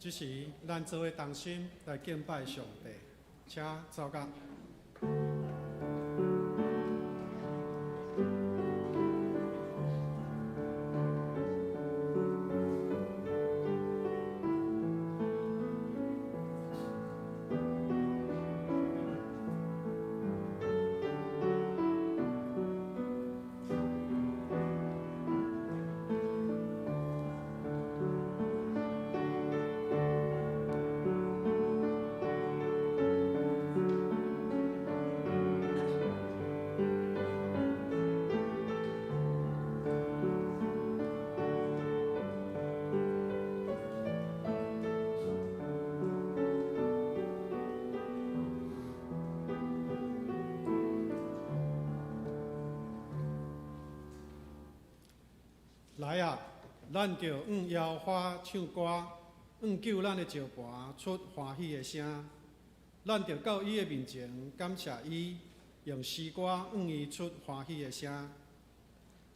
这时，咱做伙同心来敬拜上帝，请走到。来啊！咱着摇花唱歌，救咱的石盘出欢喜的声。咱着到伊的面前感谢伊，用诗歌伊出欢喜的声。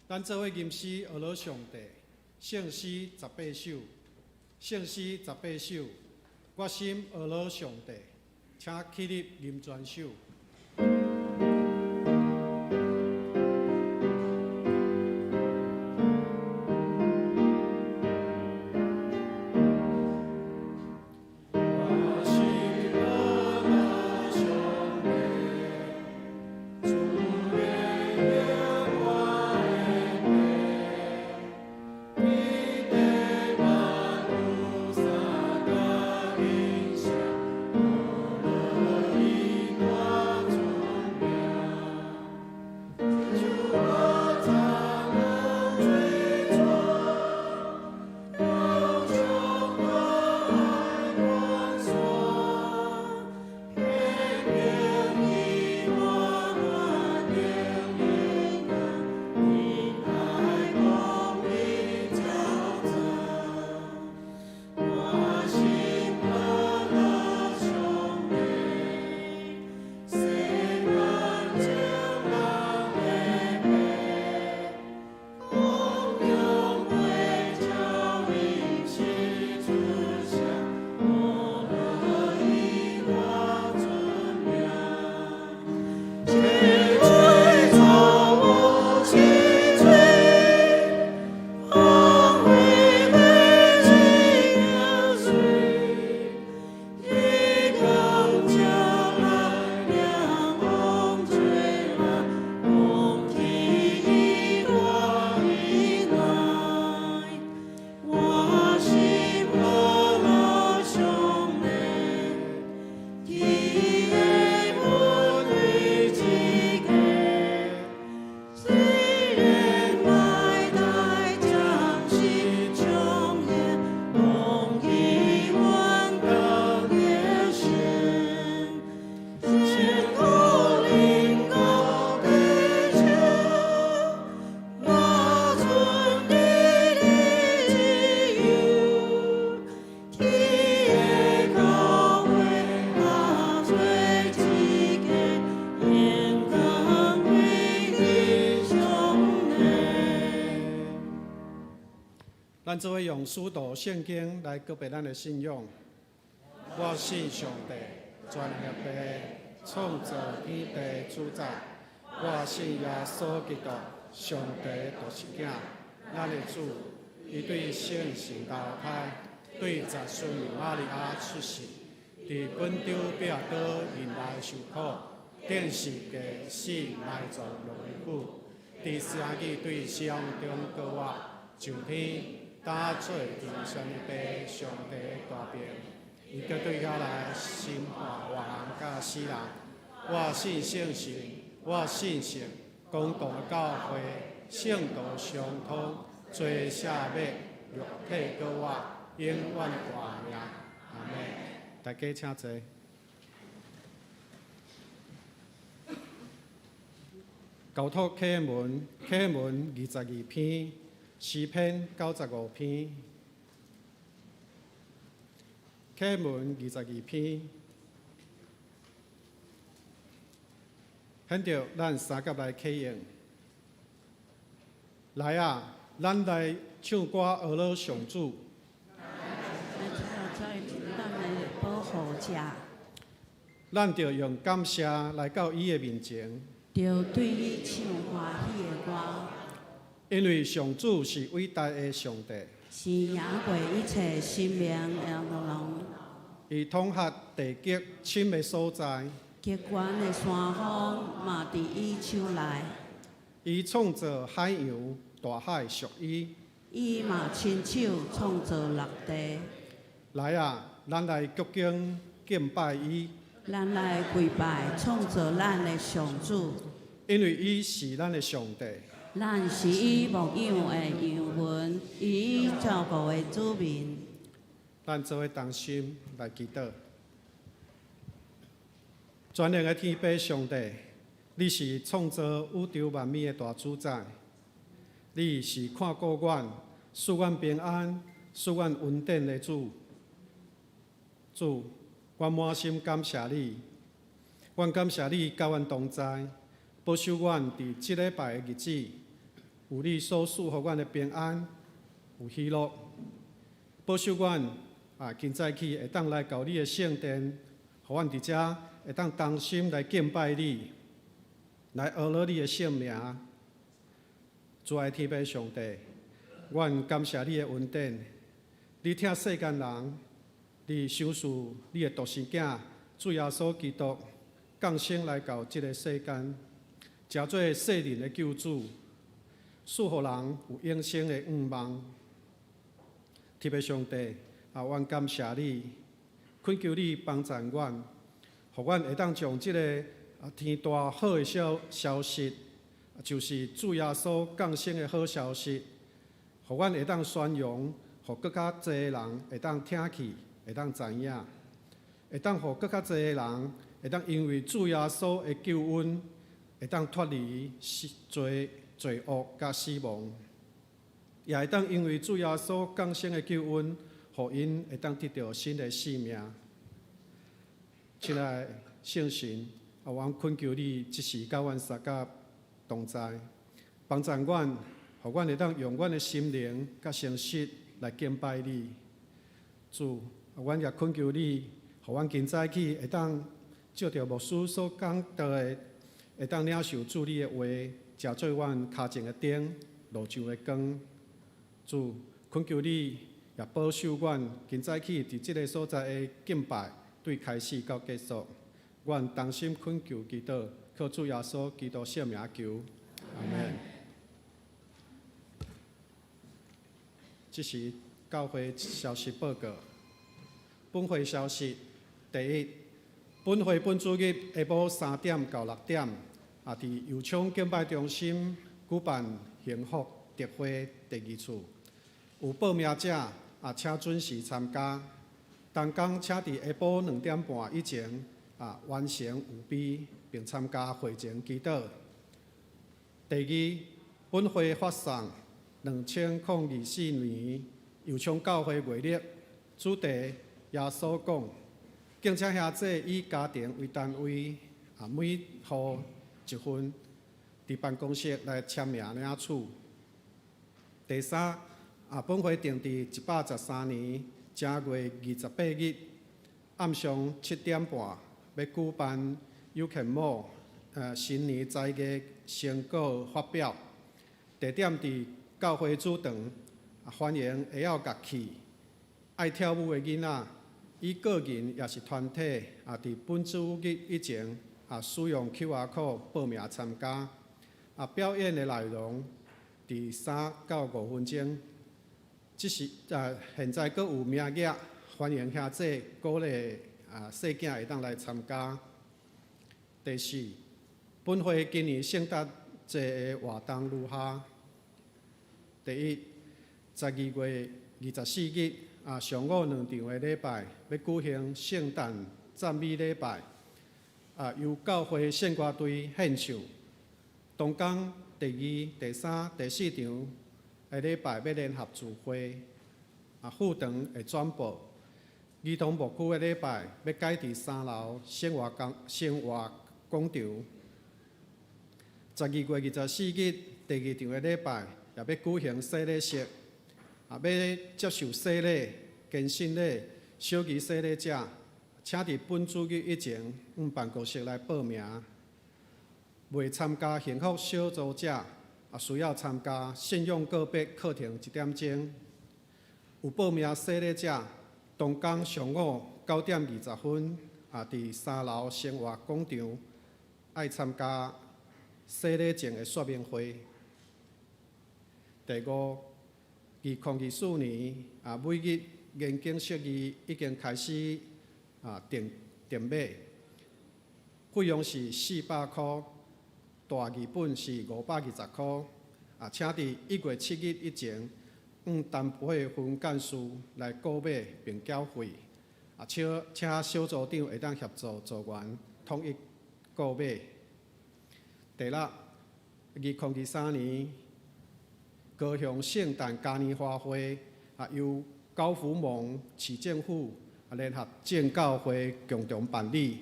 咱做伙吟诗学罗上帝，圣诗18首，圣诗18首，我心学罗上帝，请起立吟全首。咱做伙用书读圣经来告别咱的信仰。我信上帝，全能的创造天地主宰。我信耶稣基督，上帝独生子，咱的主。伊对圣神投胎，对十岁玛利亚出世，伫本州壁岛人来受苦，电视嘅死埋葬6日，第三日对死亡中告我上天。打做天上的爸，上帝大病，伊叫对我来审判活人甲死人。我信圣神，我信圣，公道的教会，圣道相通，罪赦免，肉体告我，永远活命。阿门。大家请坐。交托启文22篇。诗篇95篇，启文22篇，现着咱三甲来启用。来啊，咱来唱歌学罗上主。在咱的保护者，咱着用感谢来到伊的面前，着对伊唱欢喜的歌，因为上主是伟大的上帝，是赢过一切生命的龙。伊统辖地极深的所在，极悬的山峰嘛伫伊手内，伊创造海洋、大海属伊。伊嘛亲手创造陆地。来啊，咱来鞠躬敬拜伊，咱来跪拜创造咱的上主，因为伊是咱的上帝。咱是伊牧养的养分，伊照顾的子民。咱做伙同心来祈祷。全能的天父上帝，你是创造宇宙万物的大主宰，你是看顾阮、赐阮平安、赐阮稳定的主。主，我满心感谢你，阮感谢你甲阮同在，保守阮伫即礼拜的日子，有你所赐予阮的平安，有喜乐，保守阮今早起会当来到你的圣殿，互阮伫遮会当同心来敬拜你，来学乐你的圣名。主爱天父上帝，阮感谢你的恩典，你听世间人。你赏赐你的独生囝主耶稣基督降生来到这个世间，成做世人的救主，赐予人有永生的愿望。天父上帝，阮感谢你，恳求你帮助阮，互阮会当将这个天大好的消息，就是主耶稣降生的好消息，互阮会当宣扬，互更较侪人会当听去。会当知影，会当互更较侪的人会当因为主耶稣的救恩，会当脱离罪恶甲死亡，也会当因为主耶稣降生的救恩，互因会当得到新的生命。亲爱的圣神，阮恳求你即时甲阮相甲同在，帮助阮，互阮会当用阮的心灵甲诚实来敬拜你，主。阮也恳求你，互阮今早起会当照着牧师所讲到的，会当领受主你的话，食做阮脚前的灯，路上的光。主，恳求你也保守阮今早起伫即个所在的敬拜，对开始到结束，阮同心恳求祈祷，靠主耶稣基督圣名求，阿门。这是教会消息报告。本会消息：第一，本会本主日下晡3点到6点，伫油厂敬拜中心举办幸福特会第2次。有报名者请准时参加。同工请伫下晡2点半以前完成有备，并参加会前祈祷。第二，本会发送2024年油厂教会月历，主题。耶稣讲，敬请兄弟以家庭为单位，每户1份，伫办公室来签名领取。第三，本会定伫113年正月28日暗上7点半，要举办有肯某新年在嘅成果发表，地点伫教会主堂，欢迎会晓乐器、爱跳舞的囡仔。以个人也是团体，伫本主日以前，使用 QR code 报名参加。表演的内容伫3到5分钟。即是现在阁有名额，欢迎兄弟鼓励细囝会当来参加。第四，本会今年圣诞节的活动如下：第一，12月24日。上午2场的礼拜要举行圣诞赞美礼拜，由教会圣歌队献唱。同工第2、第3、第4场的礼拜要联合聚会，副堂会转播。儿童牧区的礼拜要改伫3楼生活广场。12月24日第2场的礼拜也要举行洗礼式。要接受洗礼、献身礼，小鱼洗礼者，请伫本主日以前办公室来报名。未参加幸福小组者，需要参加信用个别课程1点钟。有报名洗礼者，当天上午9点20分，伫3楼生活广场爱参加洗礼证的说明会。第五，2024年每日研经设计已经开始订买，费用是400块。大二本是520块，请伫1月7日以前，单配分干事来购买并缴费，请小组长会当协助组员统一购买。第六，2023年高雄圣诞嘉年华会由高福盟市政府联合建教会共同办理，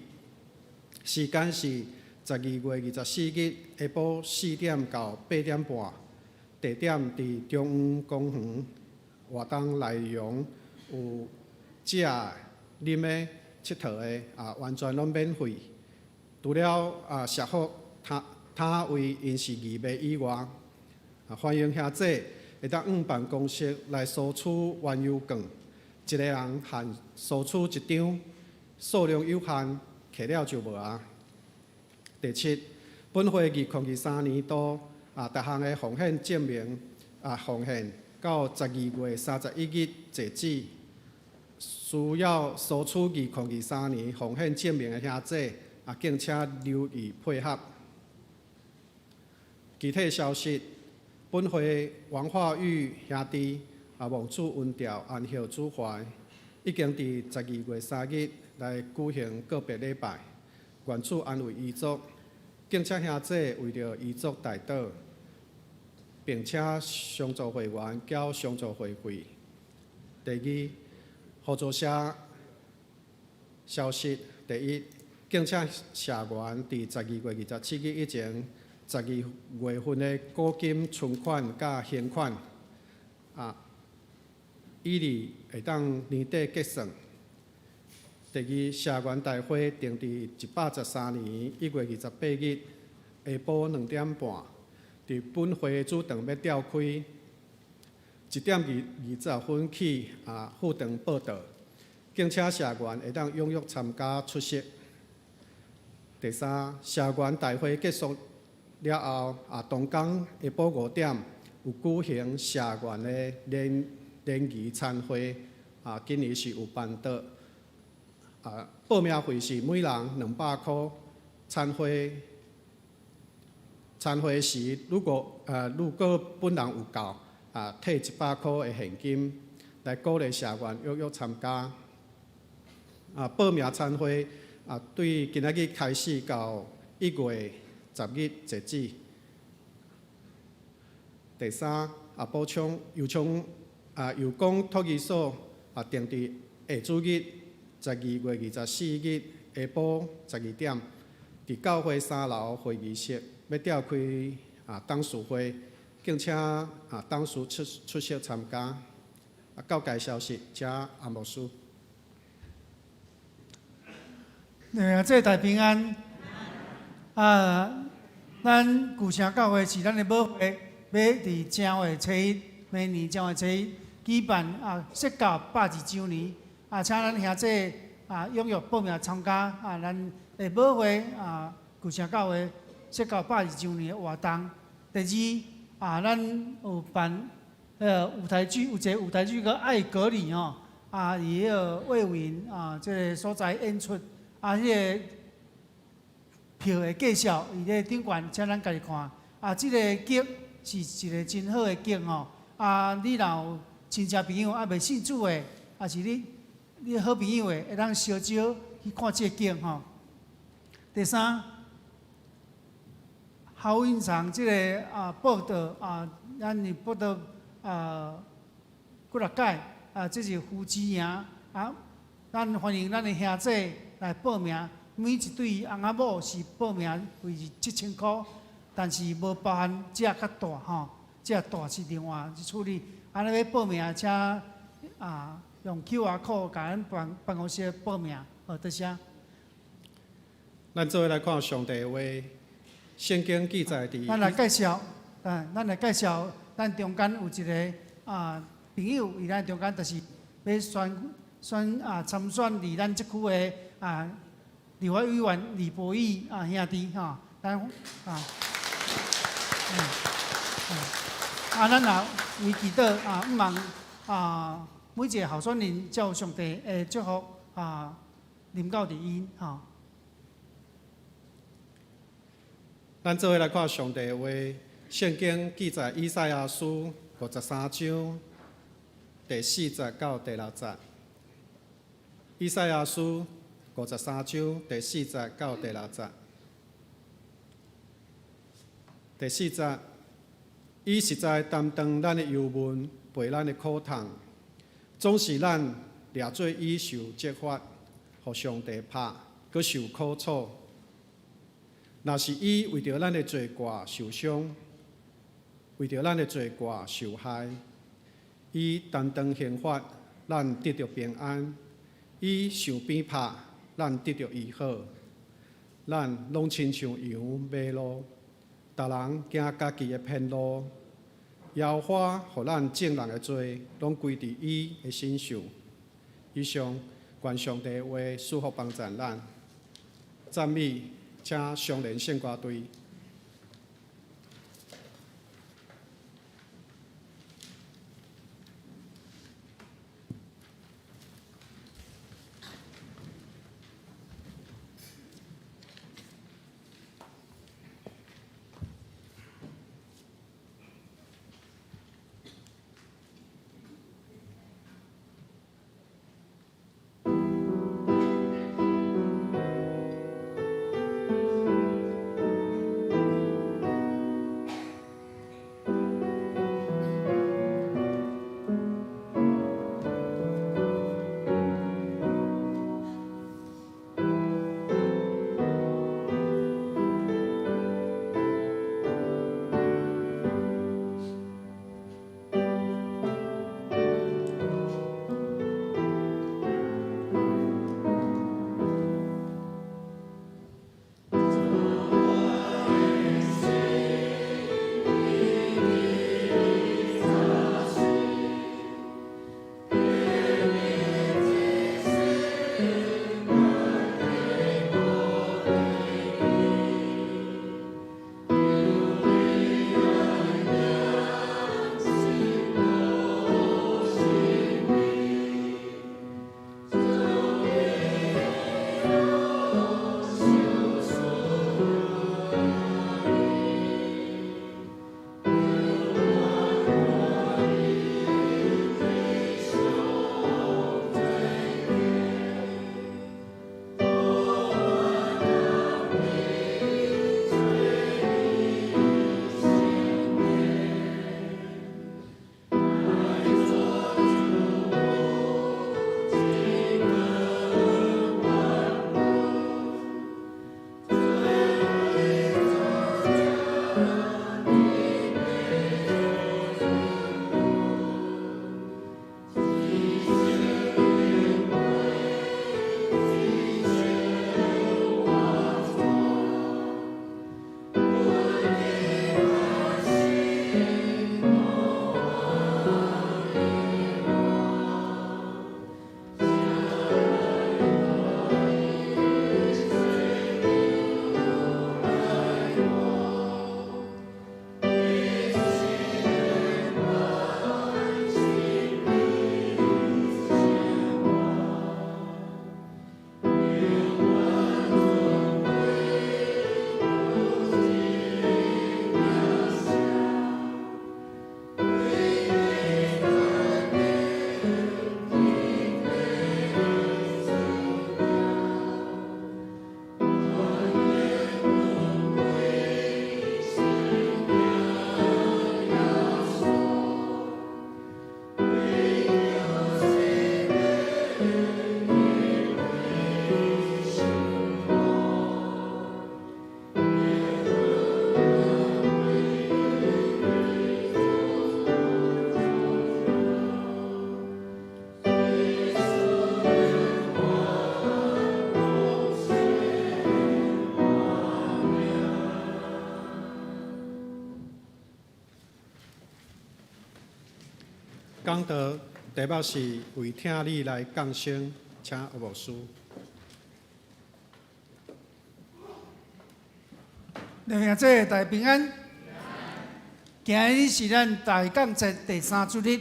时间是12月24日下晡4点到8点半，地点伫中央公园。活动内容有食、啉的、佚佗的，完全拢免费。除了食福摊位因是义卖以外，欢迎兄弟会当办公室来索取原油券，一个人限索取1张，数量有限，客了就无啊。第七，本会2023年度逐项的奉献证明奉献到12月31日截止。需要索取2023年奉献证明的兄弟，敬请留意配合。具体消息，本会王化玉兄弟望主温调安孝主怀，已经伫12月3日来举行告别礼拜，愿主安慰遗族。敬请兄弟为着遗族代祷，并且相助会员缴相助会费。第二，合作社消息：第一，敬请社员伫12月27日以前，12月份的股金存款甲现款以利会当年底结算。第二，社员大会定伫113年1月28日下晡2点半，伫本会主堂要召开，1点20分起副堂报道，敬请社员会当踊跃参加出席。第三，社员大会结束了后，当天下晡5点有举行社员的联谊餐会，今年是有办到。报名费是每人200块，参会时如果本人有够，退100块的现金，来鼓励社员踊跃参加。报名参会对今仔日开始到1月10日截止。第三，补充邮工托儿所定伫下主日12月24日下晡12点，伫教会3楼会议室要召开董事会，敬请董事出席参加。告解消息，请阿牧师。这大平安。咱旧城教会是咱的母会，要伫正月初1，明年正月初1举办设教120周年。请咱兄弟踊跃报名参加咱的母会旧城教会设教120周年的活动。第二咱有办舞台剧，有一个舞台剧叫《爱隔离》伊迄个魏武营这个所在演出迄个票的介绍，伊咧顶悬，请咱家己看。这个剧是一个真好的剧你若有亲戚朋友未信主的，是你好朋友的，会当烧招去看这个剧第三，好运场这个报道咱的报道几落届这是夫妻营咱欢迎咱的兄弟来报名。每一对翁仔某是报名费是7000块，但是无包含这较大这大是另外去处理。安尼要报名，请用 QR code 甲咱办公室报名，多谢。咱做伙来看上帝的话，圣经记载伫。咱来介绍，咱来介绍，咱中间有一个朋友，伊咱中间就是要参选伫咱即区的立法委员李博义兄弟咱咱也为祈祷毋望每一个候选人照上帝的祝福临到伫因咱做伙来看上帝的话，圣经记载以赛亚书53章第4节到第6节。以赛亚书53章第4节到第6节。第4节，伊实在担当咱的忧闷，背咱的苦痛，总是咱掠做伊受责罚，互上帝拍，佮受苦楚。若是伊为着咱的罪过受伤，为着咱的罪过受害，伊担当刑罚，咱得着平安；伊受鞭拍，咱得着医好。咱拢亲像羊迷路，逐人行家己的偏路。耶和华互咱正人的罪，拢归伫伊的身上。以上，愿上帝的话赐福帮助咱，赞美。请上联献歌队。讲道题目是为听你来降生，请学牧师。弟兄姊大平安。今日是咱大降节第3主日，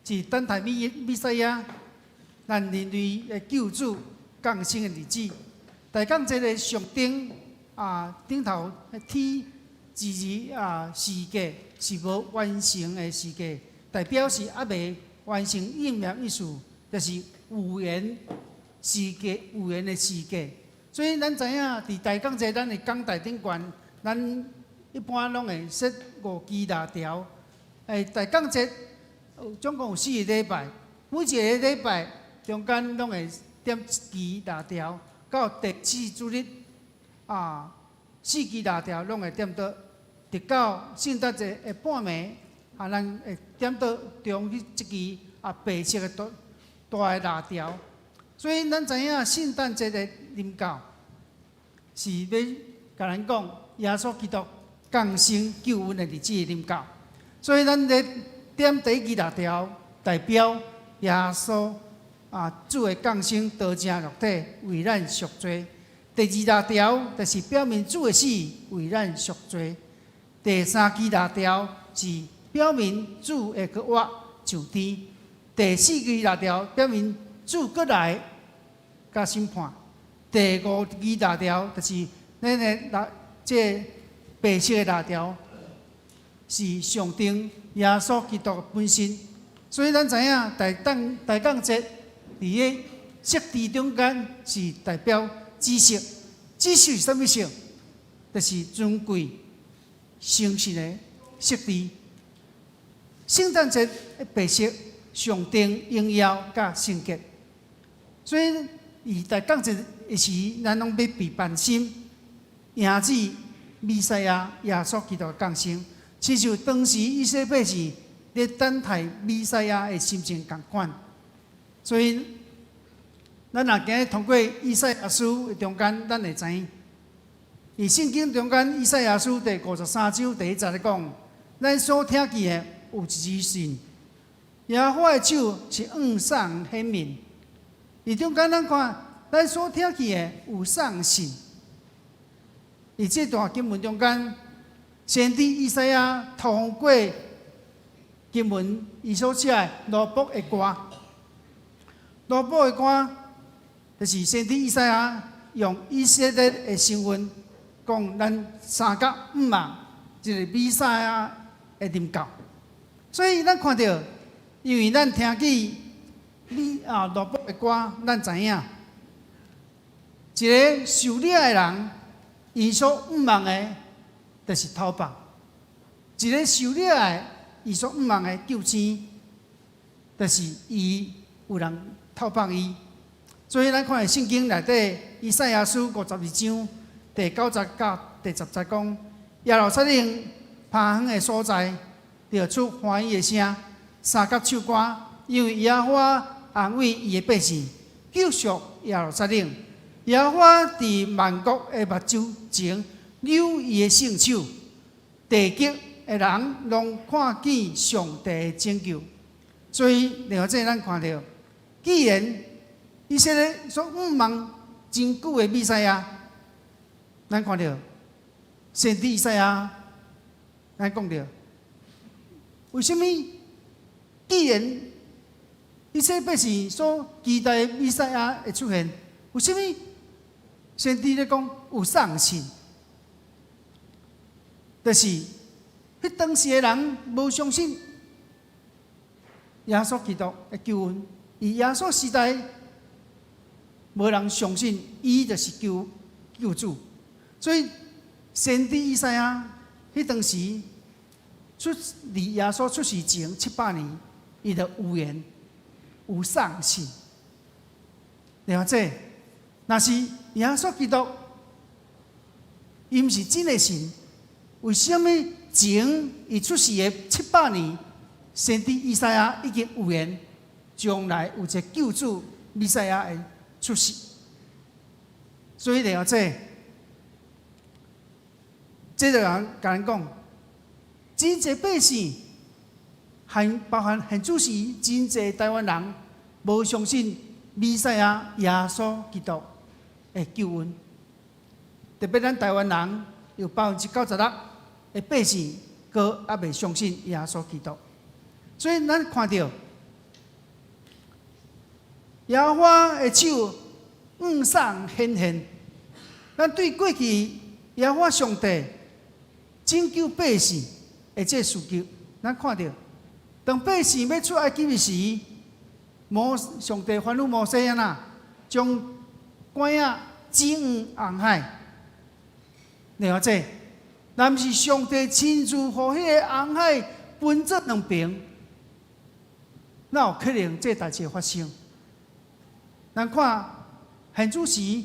是等待弥赛亚，咱人类的救主降生的日子。大降节的上顶顶头天时间是无完成的时间，代表是还未完成应验意思，就是有缘时间，有缘的时间。所以咱知影，伫大降节咱的讲台顶悬，咱一般拢会设5支蜡条。大降节总共有4个礼拜，每一个礼拜中间拢会点1支蜡条，到第4主日4支蜡条拢会点到，直到圣诞节的半暝，咱会点到中日1支白色的大的蜡条。所以咱知影圣诞节的临到，是要甲咱讲耶稣基督降生救恩的日子临到。所以咱咧点第1支蜡条，代表耶稣主的降生道成肉体，为咱赎罪。第2蜡条就是表明主的死为咱赎罪。第3支蜡条是表明主会去活上天。第4支蜡条表明主搁来甲审判。第5支蜡条就是咱的这白色的蜡条，是象征耶稣基督的本身。所以咱知影大降节伫个色地中间是代表紫色。紫色是啥物色？就是尊贵、圣圣的色地。圣诞节的白色象征荣耀甲圣洁。所以，以大降节的时，咱拢要备办心，迎接弥赛亚耶稣基督的降生，亲像当时以色列百姓咧等待弥赛亚的心情同款。所以，咱若今日通过以赛亚书的中间，咱会知影，伫圣经中间以赛亚书第53章第1节咧讲，咱所听见的有一支信，耶和华的手是向上显明。伫中间咱看，咱所听见的有上信。伫这段经文中间，先知以赛亚通过经文伊所写的罗卜的歌，罗卜的歌就是先知以赛亚用以色列的身份讲，咱3甲5万一个弥赛亚的临到。所以咱看到，因为咱听见罗卜的歌，咱知影一个受掠的人。伊所毋望的，就是讨棒；一个受掠的，伊所毋望的救星，就是伊有人讨棒伊。所以咱看圣经内底以赛亚书52章第9节到第10节讲，耶路撒冷趴远的所在，就出欢喜的声，三角唱歌，因为耶和华安慰伊的百姓，救赎耶路撒冷。耶和华伫万国的目睭前扭伊的圣手，地极的人拢看见上帝的拯救。所以，另外这咱看到，既然以色列所毋望真久的弥赛亚，咱看到先知以赛亚，咱讲到，为什么？既然以色列百姓所期待的弥赛亚会出现，为什么？先知咧讲有送信，就是迄当时的人无相信耶稣基督的救恩，而耶稣时代无人相信伊就是救主，所以先知以赛亚迄当时离耶稣出世前700年，伊就有缘有送信，了解？若是耶稣基督，伊毋是真诶神，为什么前伊出世诶700年，先知以赛亚已经预言将来有一个救主弥赛亚会出世？所以了解，这个人甲人讲，真侪百姓包含现主时真侪台湾人无相信弥赛亚耶稣基督的救恩，特别咱台湾人有96%的百姓，佫还未相信耶稣基督。所以咱看到耶和华的手闪显现，咱对过去耶和华上帝拯救百姓的这事迹，咱看到，当百姓要出埃及的时，上帝吩咐摩西将管仔指红海。了解，若毋是上帝亲自予迄个红海分作两边，哪有可能这代志发生？咱看现主时，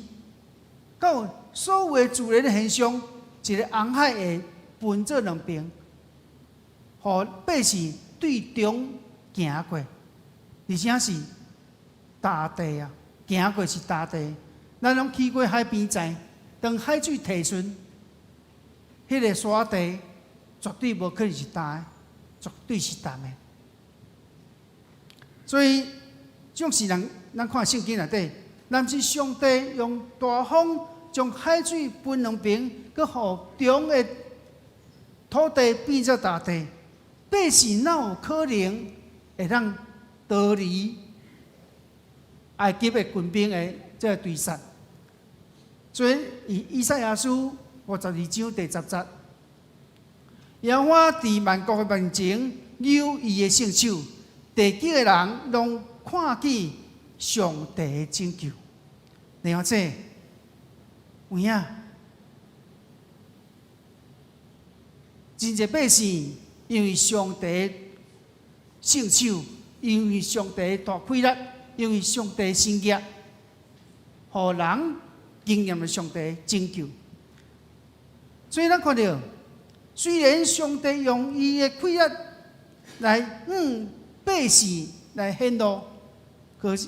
到所有的自然的现象，一个红海会分作两边，互百姓对中行过，而且是大地啊，行过是大地。咱拢去过海边知，当海水提顺，迄个沙地绝对无可能是干的，绝对是淡的。所以，种是人，咱看圣经内底，若是上帝用大风将海水分两边，佮互中的土地变作大地，百姓哪有可能会当逃离埃及的军兵的这个追杀？所以，以赛亚书52章第10节，耶和华伫万国的面前扭伊的圣手，地极的人拢看见上帝的拯救。然后这有影，真侪百姓因为上帝的圣手，因为上帝的大气力，因为上帝的心业，互人经验了上帝的拯救。所以咱看到，虽然上帝用伊的气力来百姓来显露，可是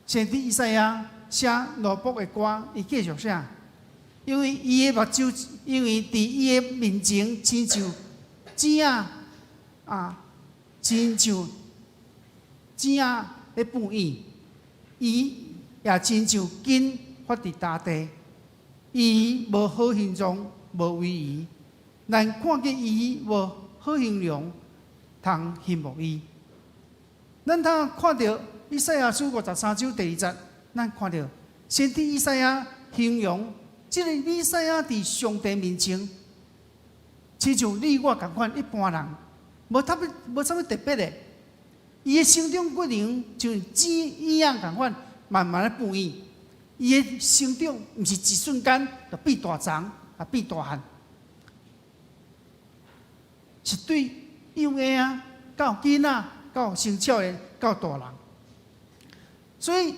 先知以赛亚写罗卜的歌，伊继续写，因为伊的目睭，因为伫伊的面前，亲像井亲像井咧放伊，伊也亲像根发伫大地，伊无好形状，无威仪，咱看见伊无好形容，通羡慕伊。咱看到以赛亚书53章第2节，咱看到先知以赛亚形容这个以赛亚伫上帝面前，亲像你我同款一般人，无啥物特别的。伊的心中骨灵像水一样同款，慢慢的放伊。伊的心中毋是一瞬间就变大长，啊变大汉，是对幼儿到囡仔，到成少年，到大人。所以，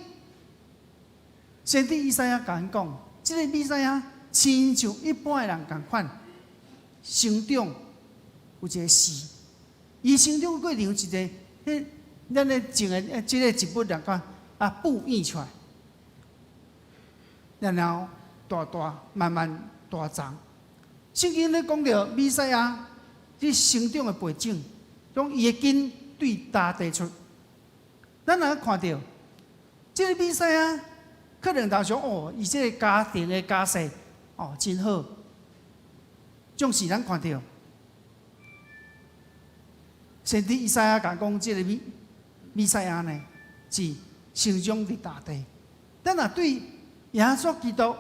先知以赛亚甲咱讲，这个以赛亚亲像一般的人同款，心中有一个事，伊心中过有一个，咱咧种的这个一物人讲布演出来，然后慢慢大长。圣经咧讲到以赛亚这成长的背景，从伊的根对大地出，咱若看到。这个以赛亚可能头想伊这个家庭的家世真好，总是咱看到，先知以赛亚讲这个以赛亚呢是成长伫大地。咱若对耶稣基督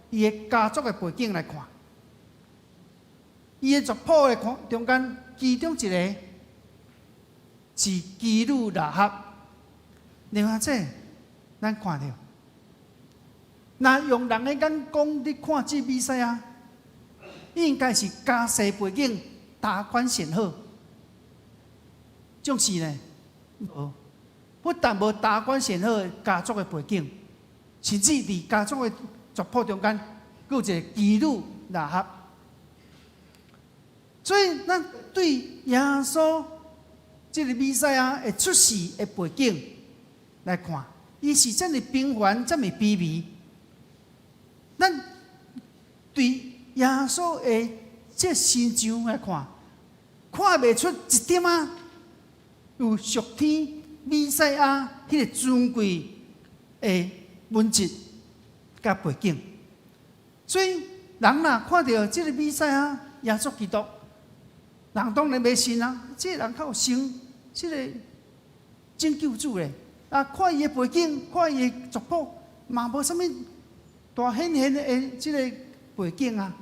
伊的家族的背景来看，伊的族谱的中间，其中一个是基路拉合，另外这。咱看到，那用人的眼光你看这比赛啊，应该是家世背景大官显赫，就是呢，不但无大官显赫的家族的背景，甚至伫家族的族谱中间，佫有一个基路拉合。所以，咱对耶稣这个比赛啊的出世的背景来看。伊是这么平凡，这么卑微。咱对耶稣的这形象来看，看袂出一点啊，有属天弥赛亚迄个尊贵的本质甲背景。所以人若看到即个弥赛亚耶稣基督，人当然袂信啊，即个人较有信即个真救主咧。啊，看伊的背景，看伊的族谱，嘛无啥物大显现的即个背景啊。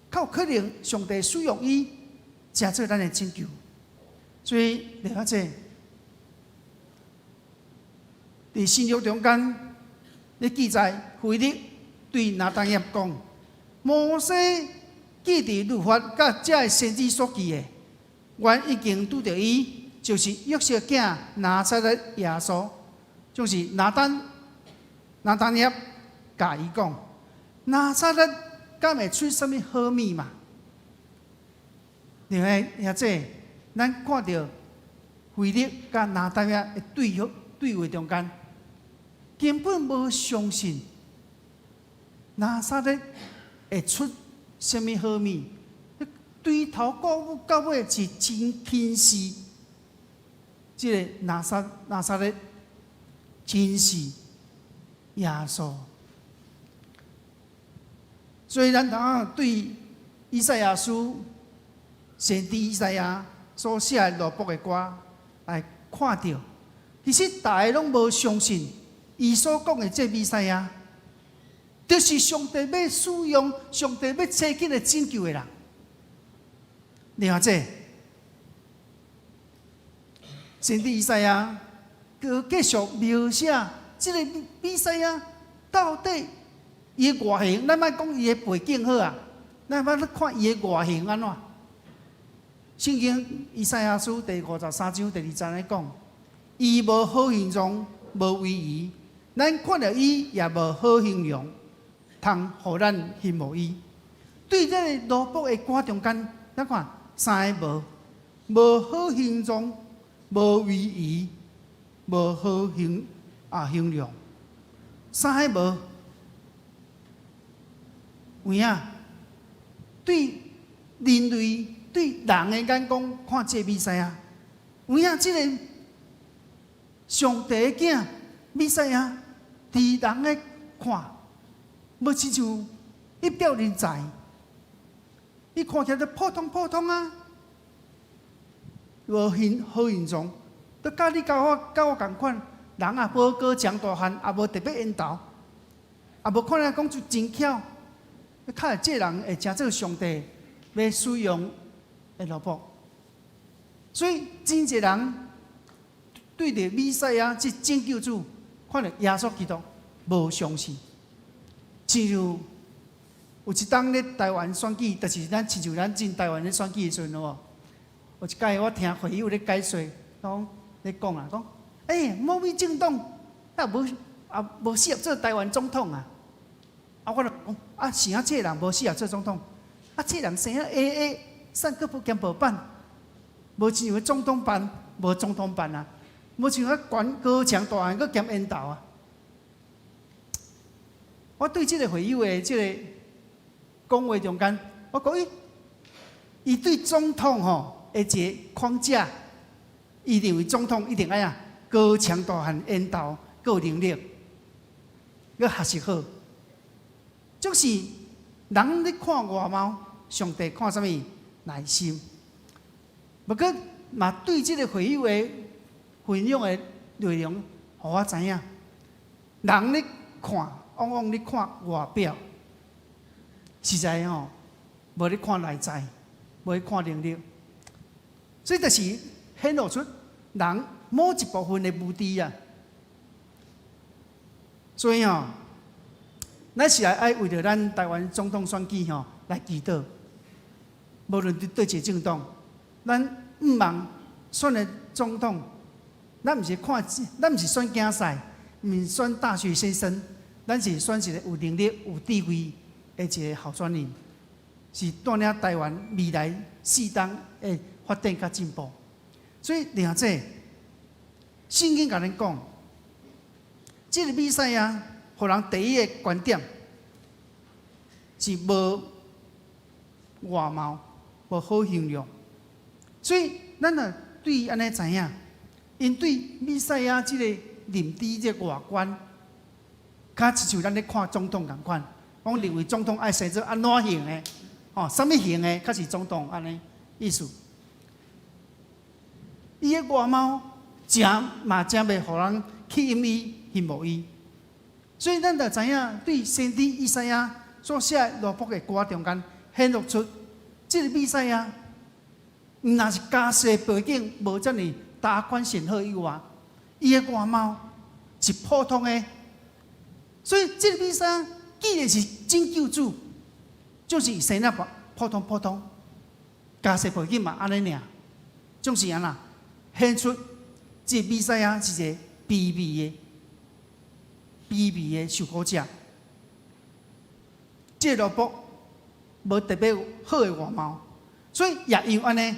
较有可能上帝使用伊，成做咱的拯救。所以了解，伫新约中间，咧记载腓力对拿但业讲：摩西记伫律法甲这先知所记的，原已经拄着伊，就是约瑟囝拿撒勒耶稣，就是拿但业甲伊讲，拿撒勒。敢会出什么好物嘛？另外，或者咱看到腓力甲拿但业的对话中间，根本无相信拿撒勒会出什么好物，对头到尾是真轻视这个拿撒勒，轻视耶稣。所以，咱当对以赛亚书先知以赛亚所写的罗卜的歌来看到，其实大家拢无相信，伊所讲的这弥赛亚，就是上帝要使用、上帝要找紧来拯救的人。了解？先知以赛亚佮继续描写这个弥赛亚到底。伊的外形，咱莫讲伊的背景好啊，咱莫看伊的外形安怎。圣经以赛亚书第53章第2节咧讲，伊无好形状，无威仪，咱看到伊也无好形容，通互咱羡慕伊。对这个罗卜的歌中间，咱看三个无好形状，无威仪，无好形容，三个无。有影对人类、对人的眼光看这弥赛亚，有影这个上帝的囝弥赛亚，伫人的看，无亲像一表人才，伊看起来就普通啊，无好形状，都甲你甲我共款，人也无过长大汉，也无特别缘投，也无看来讲就真巧。较会这人会成做上帝要使用的萝卜，所以真侪人对着弥赛亚这拯救主，看到耶稣基督无相信。正如有一当咧台湾选举，就是咱亲像咱进台湾咧选举的时阵哦，有一届我听会友咧解说，咧讲啊，讲某位政党无适合做台湾总统啊。啊，我就讲是啊，这人无适合做总统，这人生啊 AA， 上个不兼无办，无像总统办，无总统办啊，无像管高强大汉，佮兼缘投啊。我对这个会友的这个讲话中间，我讲伊对总统的一个框架，伊认为总统一定要高强大汉、缘投、有能力，佮学识好。就是人咧看外貌，上帝看什么内心。不过嘛，对这个会友的分享的内容，互我知影，人咧看，往往咧看外表，实在无咧看内在，无咧看能力，所以就是显露出人某一部分的目的啊。所以咱是爱为着咱台湾总统选举来祈祷，无论对一个政党，咱毋茫选的总统，咱毋是选竞赛，毋是选大学先生，咱是选一个有能力、有智慧的一个候选人，是带领台湾未来世代的发展甲进步。所以了解，圣经甲咱讲，这个比赛啊。互人第一个观点是无外貌，无好形容。所以咱啊对安尼知影，因对弥赛亚即个临伫即个外观，较亲像咱咧看总统共款。讲认为总统爱生做安怎型的，什么型的，较是总统安尼意思。伊的外貌真袂互人吸引伊、羡慕伊。所以咱就知影，对先知以赛亚所写罗卜的歌中间，显露出即个弥赛亚，若是家世背景无遮尔达官显赫以外，伊的外貌是普通的。所以即个弥赛亚既然是真救主，就是生啊普通，家世背景嘛安尼尔，总是安那显出即个弥赛亚是一个卑微的受苦者。即个罗卜无特别好的外貌，所以也因安尼，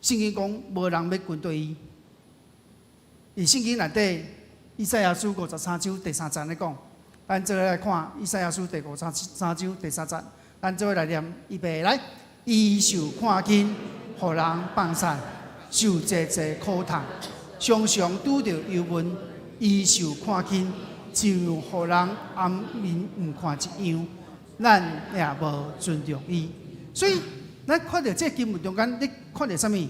圣经讲无人要跟对伊。伫圣经内底，以赛亚书53章第3节咧讲。咱做来看以赛亚书第53章第3节，咱做来念预备来。伊受看轻，互人放散，受济济苦痛，常常拄着忧闷。伊受看轻，就互人暗面唔看一样，咱也无尊重伊。所以，咱看到这经文中间，你看到啥物？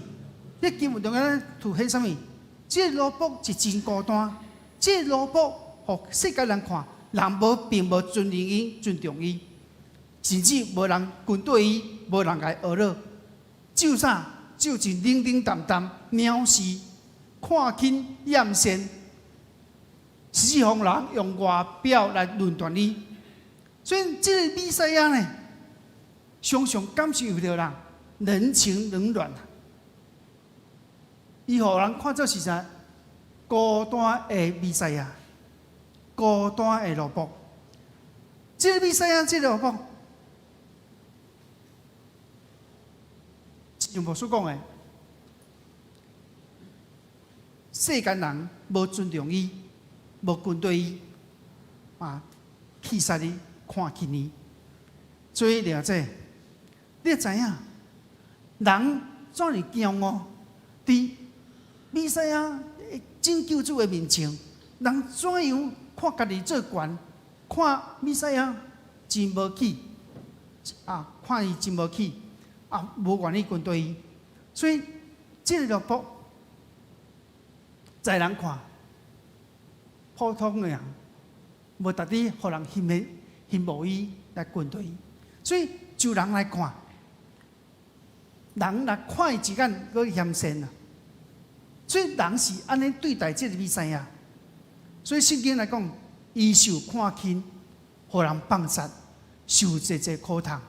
这经文中间凸显啥物？这罗卜是真孤单，这罗卜互世界人看。人并无尊重伊，甚至无人跟对伊，无人来学了。就啥？就是冷冷淡淡、藐视、看轻、厌善，甚至互人用外表来论断伊。所以，这个弥赛亚呢，常常感受到人人情冷暖。伊互人看做是啥？孤单的弥赛亚。孤单的罗卜，这个弥赛亚，这个罗卜，像无所讲的，世间人无尊重伊，无跟对伊，气杀伊，看轻伊。所以了解，你知影，人怎么骄傲？伫弥赛亚真救主的面前，人怎样？看家己做官，看弥赛亚真无起，看伊真无起，无愿意跟对伊，所以这个罗卜，在人看普通的人，无特地互人羡慕伊来跟对伊，所以就人来看，人来看伊之间佫嫌善啊，所以人是安尼对待这个弥赛亚。所以圣经来讲，伊受看轻，互人放杀，受济济苦痛，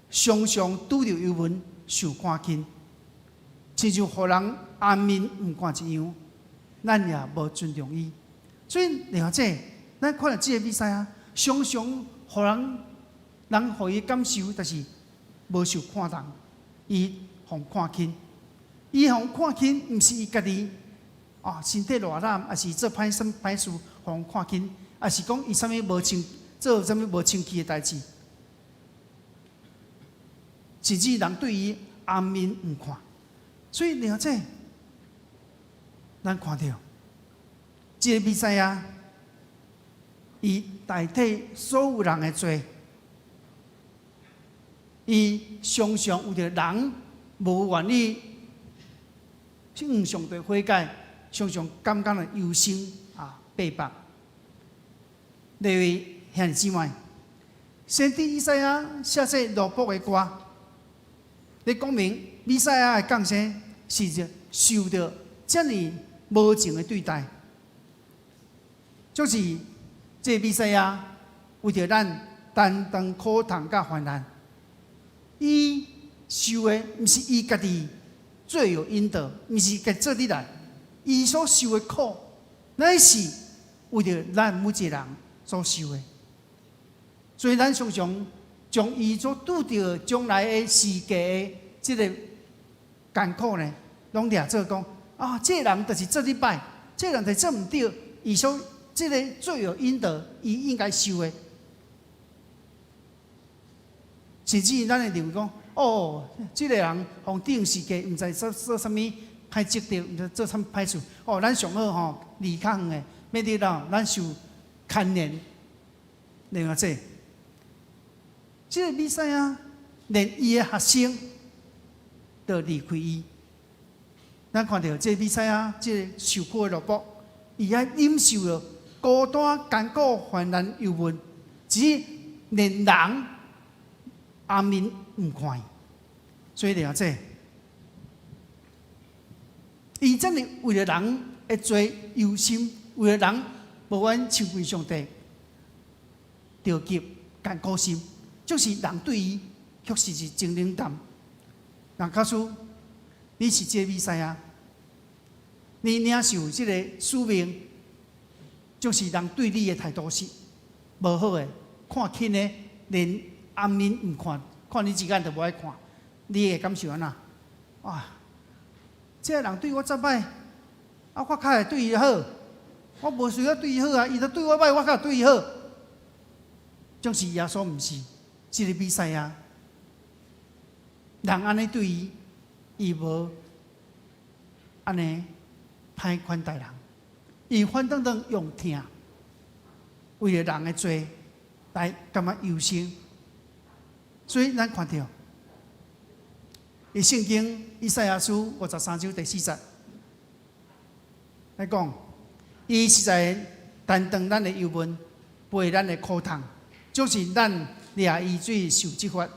常常拄着忧闷，受看轻，亲像互人暗面唔看一样，咱也无尊重伊。所以了解，咱看到这个弥赛亚，常常互人互伊感受，但是无受看重，伊互看轻，伊互看轻，毋是伊家己。身体热烂，还是做歹事，互人看轻，还是讲伊啥物无清，做啥物无清气的代志，甚至人对伊暗面唔看，所以了解，咱看到，这个弥赛亚，伊代替所有人的罪，伊常常为着人无愿意向上帝悔改。常常感觉的忧心悲白。例如兄弟姊妹，先知以赛亚写这罗卜的歌，你讲明弥赛亚的降生是受到这么无情的对待，就是这弥赛亚为着咱担当苦痛甲患难，伊受的不是伊家己罪有应得，不是家做得来。伊所受的苦，乃是为着咱每一个人所受的。所以，咱常常将伊所拄着将来的世界的这个艰苦呢，拢掠做讲这个人就是做礼拜，这个人就是做唔对，伊所这个罪有应得，伊应该受的。甚至咱会认为讲哦，即个人互定时价，毋知做啥物歹积德，毋知做啥物歹事。哦，咱上好吼，离较远的，要得到咱受牵连。另外这，即个比赛啊，连伊的学生都离开伊。咱看到这比赛啊，这个受苦的落魄，伊还忍受了孤单、艰苦、患难、忧闷，只连人阿面唔看伊。所以了这，伊真的为了人的罪忧心，为了人无愿亲近上帝，着急艰苦心，就是人对伊确实是真冷淡。人告诉你是这个比赛啊，你领受这个使命，就是人对你的态度是无好的，看轻的，连暗面唔看，看你一眼都无爱看。你会感受安那？哇！这个人对我遮歹，啊，我较会对伊好，我无需要对伊好啊，伊都对我歹，我较对伊好。总是耶稣毋是，这个比赛啊，人安尼对伊，伊无安尼歹款待人，伊反倒用疼，为了人的罪来感觉忧心。所以咱看到。伊圣经以赛亚书53章第4节来讲，伊实在担当咱的忧闷，背咱的苦痛，就是咱掠伊罪受责罚，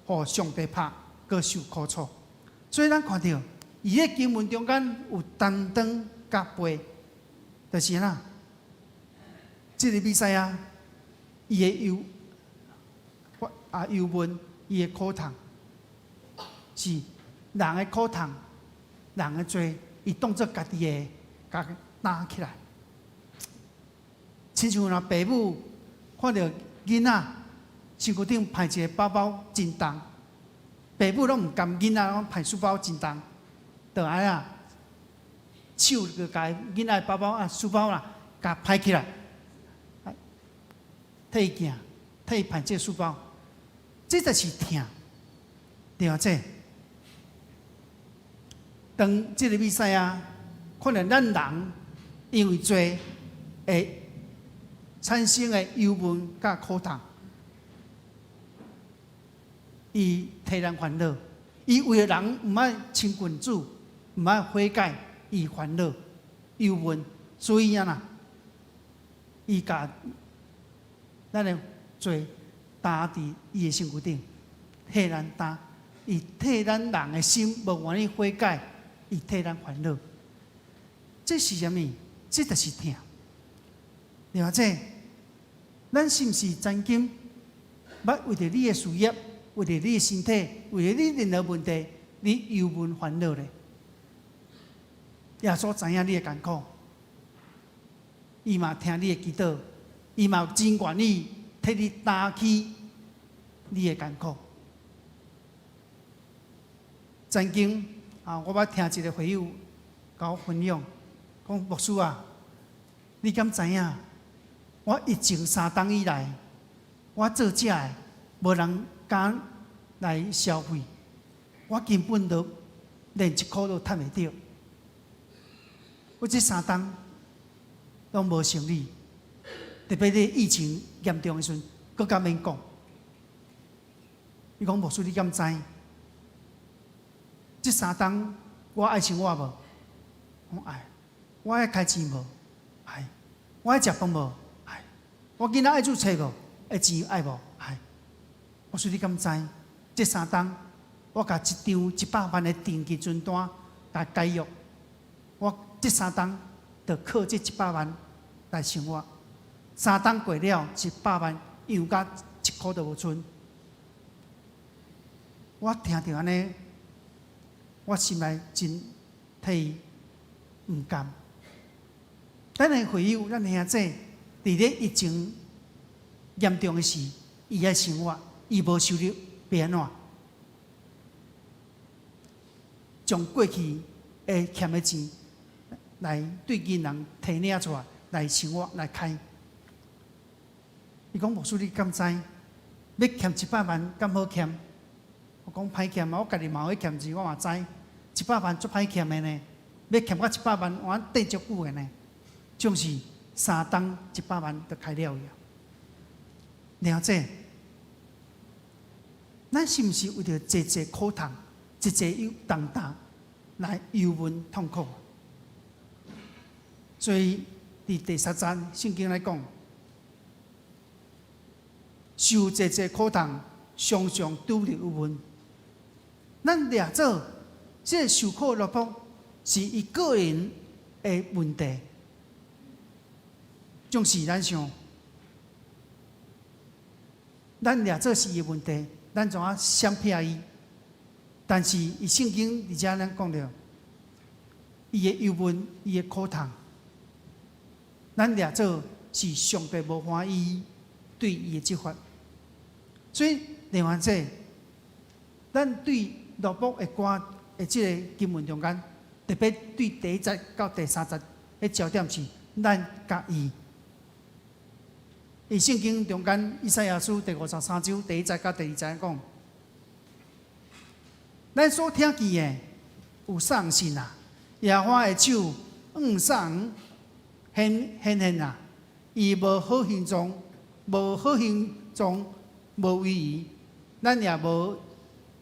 互上帝拍，搁受苦楚。所以咱看到，伊喺经文中间有担当甲背，就是哪？这个比赛啊，伊的忧闷，伊的苦痛。是人的苦痛，人的罪，伊当作家己的，甲担起来。亲像若爸母看到囡仔身躯顶排一个包包真重，爸母拢毋甘囡仔拢排书包真重，就安啊，手就甲囡仔的包包书包啦，甲排起来，替伊行，替伊排这书包，这就是疼，对啊，这。当这个比赛啊，可能咱人因为罪会产生的忧闷甲苦痛，伊替咱烦恼，伊为了人毋爱亲近主，毋爱悔改，伊烦恼忧闷，所以啊呐，伊甲咱的罪担伫伊的身躯顶，替咱担，伊替咱人的心无愿意悔改。伊替咱烦恼，这是啥物？这就是疼。了解，咱是毋是真心捌为着你的事业，为着你的身体，为着你任何问题，你忧闷烦恼咧？耶稣知影你的艰苦，伊嘛听你的祈祷，伊嘛真愿意替你担起你的艰苦。曾经。我捌听一个会友甲我分享，讲牧师啊，你敢知影？我疫情3冬以来，我做食的无人敢来消费，我根本都连1块都赚袂到。我这3冬拢无生意，特别咧疫情严重的时阵，更加免讲。伊讲牧师，你敢知？这3冬我爱生活无？我爱。我爱开钱无？爱。我爱食饭无？爱。我囡仔爱做册无？爱钱爱无？爱。我说你敢知？这3冬我甲一张100万的定期存单甲解约，我这3冬就靠这100万来生活。3冬过了，100万用甲1块都无剩。我听到安尼。我心内真替伊毋甘。咱的会友，咱兄弟，伫咧疫情严重的时，伊爱生活，伊无收入，要安怎？将过去的欠的钱来对囡人提领出来，来生活来开。伊讲牧师，你敢知？要欠100万，敢好欠？我我讲歹欠嘛，我家己嘛会欠钱，我嘛知，100万足歹欠的呢，要欠到100万，我等足久的呢，总是3档100万就开了呀。了解？咱是毋是为着济济苦痛、济济重担来忧闷痛苦？所以伫第3章圣经来讲，受济济苦痛，常常拄着忧闷。咱掠做这受苦落魄，是伊个人的问题，总是咱想，咱掠做是伊的问题，咱怎啊闪避伊？但是伊圣经而且咱讲着，伊的忧闷，伊的苦痛，咱掠做是上帝无欢喜对伊的执法，所以另外这，咱对罗卜的歌的这个经文中间，特别对第1节到第3节的焦点是咱甲伊。伊圣经中间以赛亚书第53章第1节到第2节讲，咱所听见的有啥信啊？耶和华的手啥显啊？伊无好形状，无好形状，无为伊，咱也无。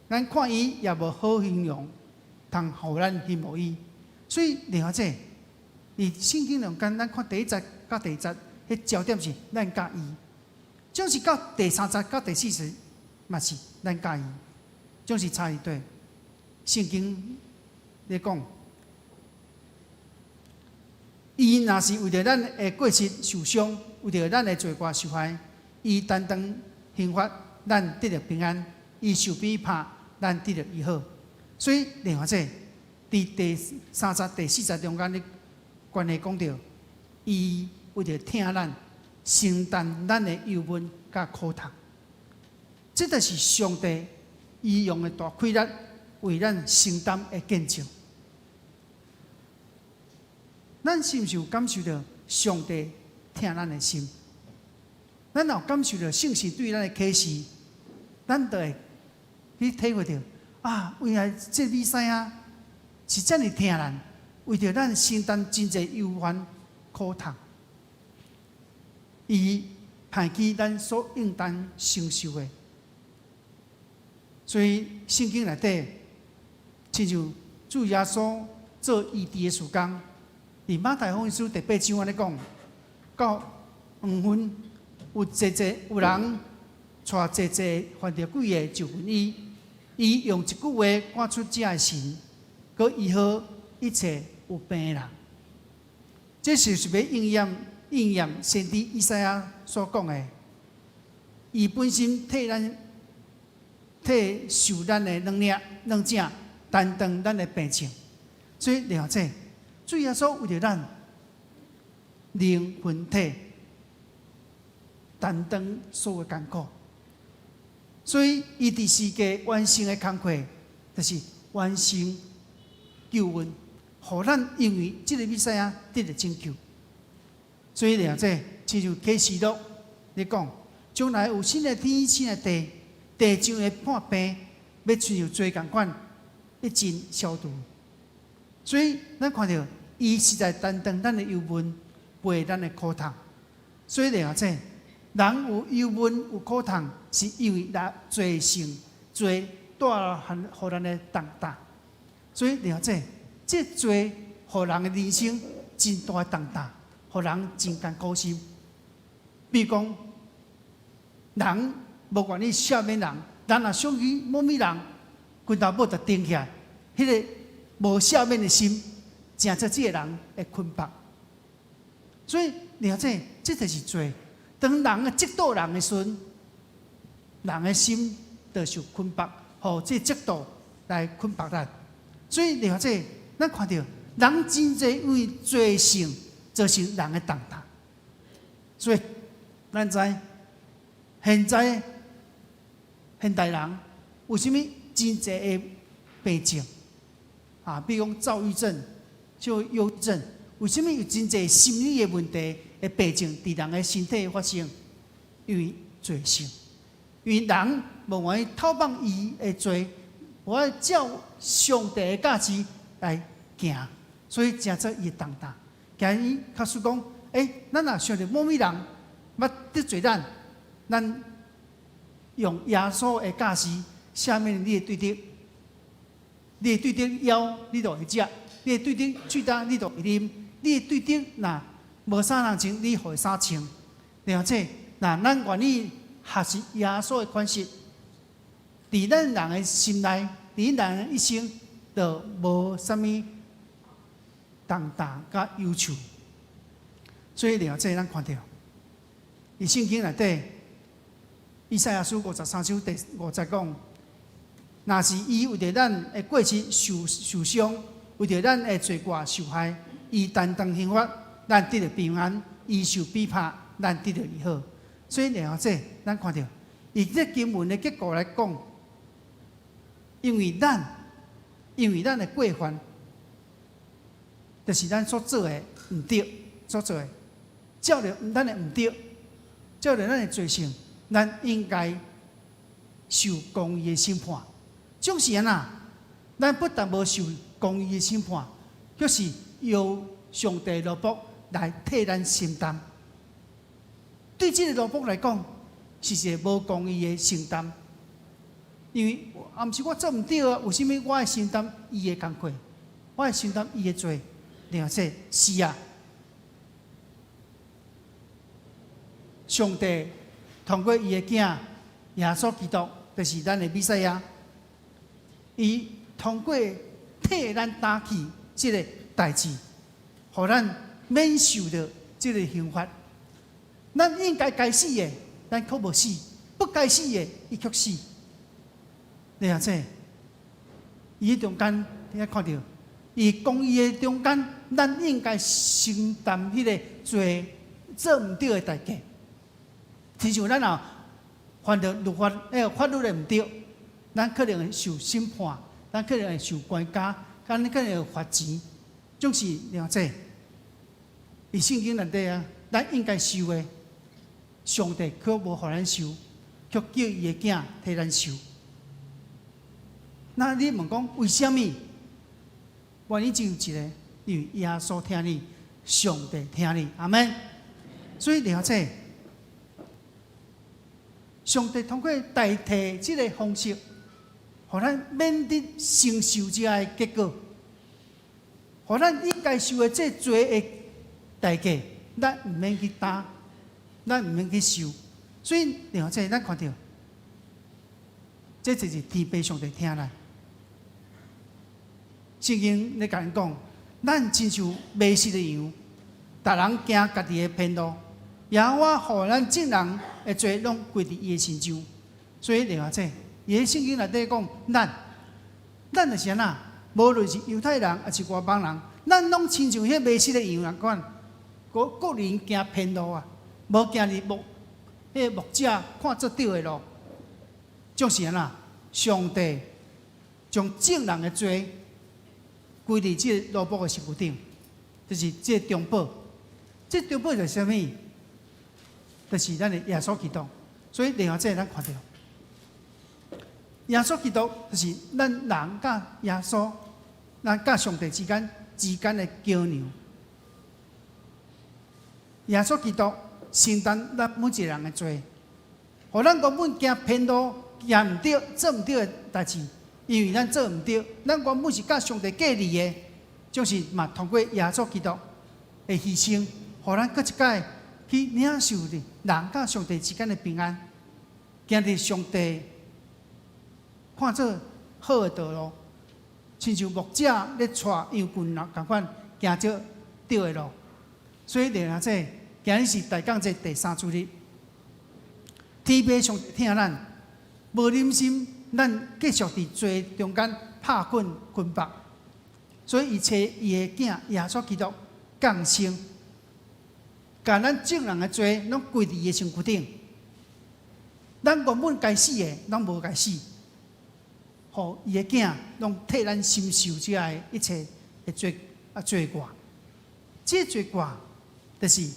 咱看伊也无好形容，通互咱羡慕伊。所以了解，伫圣经中间，咱看第1节到第2节，迄焦点是咱甲伊；总是到第3节到第4节，嘛是咱甲伊。总是差异对。圣经咧讲，伊若是为着咱的过失受伤，为着咱的罪过受害，伊担当刑罚，咱得到平安；伊受鞭拍。咱得到医好，所以另外这伫第3节、第4节中间的关系讲到，伊为着听咱承担咱的忧闷甲苦痛，这就是上帝伊用的大气力为咱承担的见证。咱是毋是有感受到上帝听咱的心？咱有感受到圣神对咱的启示，咱就会。你体会到啊，原来这弥赛亚是这么疼咱，为着咱承担真侪忧患苦痛，伊排期咱所应当承受的。所以圣经内底，亲像主耶稣做医治的事工，伫马太福音书第8章安尼讲，到黄昏有人带济犯着鬼的就问伊。伊用一句话赶出这神，佮医好一切有病的人。这就是要应验先知以赛亚所讲的。伊本身替受咱的软症，担当咱的病症。所以了解，主耶稣为着咱灵魂体担当所有艰苦。所以，伊伫世界完成的工课，就是完成救恩，互咱因为这个弥赛亚得到拯救。所以了解，亲像启示录咧讲，将来有新的天、新的地，地上会破病，要亲像水共款，一尽消除。所以，咱看到伊实在担当咱的忧闷，背咱的苦痛。所以了解。人有忧闷、有苦痛，是因为罪性、罪带互咱的重担。所以了解，这罪互人的人生真大的重担，互人真艰苦心。比如讲，人无愿意赦免人，人若想起某物人，拳头拇就顶起来，迄个无赦免的心，真做这个人会困绑。所以了解，这就是罪。当人的嫉妒人的时阵，人的心就受捆绑，互这嫉妒来捆绑咱。所以了解，咱看到人真侪为罪性造成人的重担。所以咱知现在现代人为什么真侪的病症啊？比如讲躁郁症、就忧郁症，为什么有真侪心理的问题？的病症伫人的身体发生，因为罪性，因为人无愿意偷放伊的罪，无爱照上帝的价值来行，所以真做伊重担。今日假使讲，咱若想着某某人捌得罪咱用耶稣的价值下面你的对敌，你的对敌枵你就会食，你的对敌嘴焦你就会啉，你的对敌若无衫通穿，你互伊衫穿。了解，若咱愿意学习耶稣的款式，伫咱人的心内，伫咱人的一生，就无啥物重担甲忧愁。所以了解，咱看到，伫圣经内底，以赛亚书53章第5节讲，若是伊为着咱的过失受伤，为着咱的罪过受害，伊担当刑罚，咱得到平安；伊受逼迫，咱得到医好。所以了解，咱看到，以这经文的结果来讲，因为咱的过犯，就是咱所做的唔对，所做的，照着咱的唔对，照着咱的罪性，咱应该受公义的审判。总是安那，咱不但无受公义的审判，就是由上帝罗卜来替咱承担。对这个罗卜来讲，是一个无公义的承担，因为毋是我做唔对啊，为什么我要承担伊的工课？我要承担伊的罪？了解是啊，上帝通过伊的囝耶稣基督，就是咱的弥赛亚，伊通过替咱担起这个代志，互咱免受到这个刑罚。咱应该死的，咱却无死；不该死的，伊却死。了解，伊中间你看到，伊公义的中间，咱应该承担迄个罪做唔对的代价。亲像咱若犯着律法，法律的唔对，咱可能会受审判，咱可能会受关押，咱可能会罚钱。总是了解，伫圣经内底啊，咱应该受的，上帝却无互咱受，却叫伊的囝替咱受。那你问讲为什么？原因只有一个，因为耶稣听你，上帝听你，阿门。所以了解，上帝通过代替这个方式，互咱免得承受这个结果，互咱应该受的这罪的代价，咱唔免去担，咱唔免去受。所以了解，咱看到，这就是天父上帝听咱。圣经咧甲咱讲，咱亲像迷失的羊，逐人行家己的偏路，也我互咱众人的罪拢归伫伊的身上。所以了解，伊喺圣经内底讲，咱就是安那，无论是犹太人还是外邦人，咱拢亲像迄迷失的羊人款，各人行偏路啊，无行入迄牧者看做对的路。就是安那，上帝将众人的罪归伫这罗卜的身躯顶，就是这中保。这中保是啥物？就是咱的耶稣基督。所以了解咱看到，耶稣基督就是咱人甲耶稣、咱甲上帝之间的桥梁。耶稣基督承担咱每一个人的罪，互咱原本行偏路、行唔对、做唔对的代志。因为咱做唔对，咱原本是甲上帝隔离的，就是嘛通过耶稣基督的牺牲，互咱搁一摆去领受的人甲上帝之间的平安，行伫上帝看做好的道路，亲像牧者咧带羊群共款行着对的路。所以了解，今日是大港节第3主日，天父上帝听咱，无忍心。咱继续伫罪中间拍滚捆绑，所以伊找伊的囝耶稣基督降生，将咱众人的罪拢归伫伊的身躯顶。咱原本该死的，咱无该死，互伊的囝拢替咱承受这个一切的罪过。这罪过就是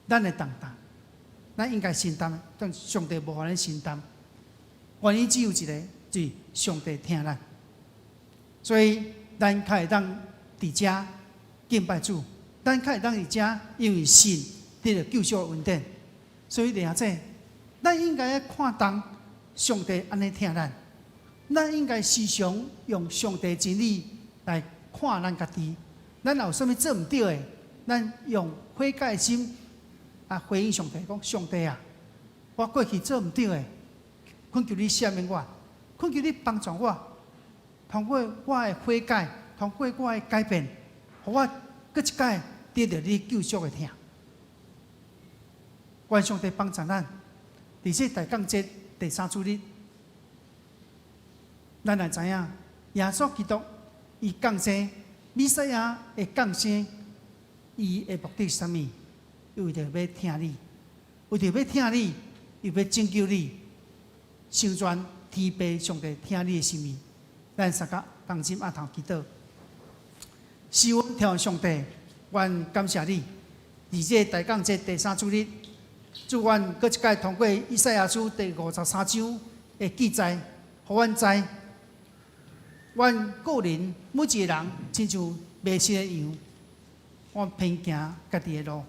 咱的重担，咱应该承担，但上帝无互咱承担。原因只有一个，就是上帝听咱。所以咱才会当伫遮敬拜主，咱才会当伫遮，因为信得到救赎的恩典。所以弟兄姊，咱应该要看重上帝安尼听咱，咱应该时常用上帝真理来看咱家己。咱有啥物做毋对的，咱用悔改的心回应上帝，讲上帝啊，我过去做毋对的，恳求你赦免我，恳求你帮助我，通过我的悔改，通过我的改变，互我搁一摆得到你救赎的听。愿上帝帮助咱，伫这大降节第3主日，咱也知影耶稣基督伊降生，弥赛亚的降生，伊的目的是啥物？为着要听你，为着要听你，又要拯救你，成全天父上帝听你的心意。咱三个同心压头祈祷，是阮天父上帝，愿感谢你，伫这大降节第3主日。祝愿搁一摆通过以赛亚书第53章的记载，互阮知，阮个人每一个人亲像迷失的羊，我偏行家己的路。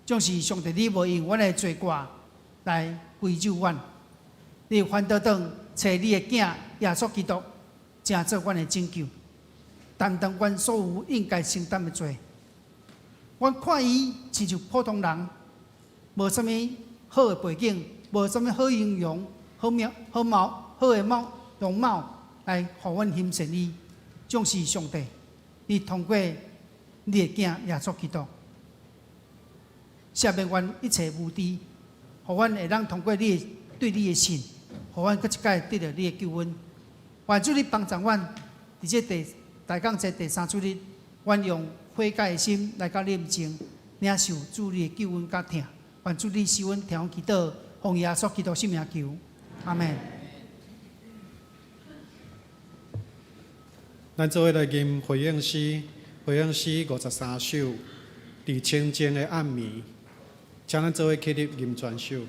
总是上帝，你无用阮的罪过来归咎阮，你反倒转找你的囝耶稣基督，成做阮的拯救，担当阮所有应该承担的罪。阮看伊亲像普通人。无啥物好的背景，无啥物好形容、好的容貌来互阮欣赏伊。总是上帝，你通过你的囝耶稣基督，赦免阮一切无知，互阮会当通过你对你的信，互阮搁一摆得到你的救恩。愿主你帮助阮，伫这大降节第3主日，阮用悔改的心来到你面前，领受主你的救恩甲疼。愿主你使阮听祈祷，奉耶稣基督圣名求，阿门。咱做伙来吟回应诗53首，伫清静的暗暝，请咱做伙起立吟全首。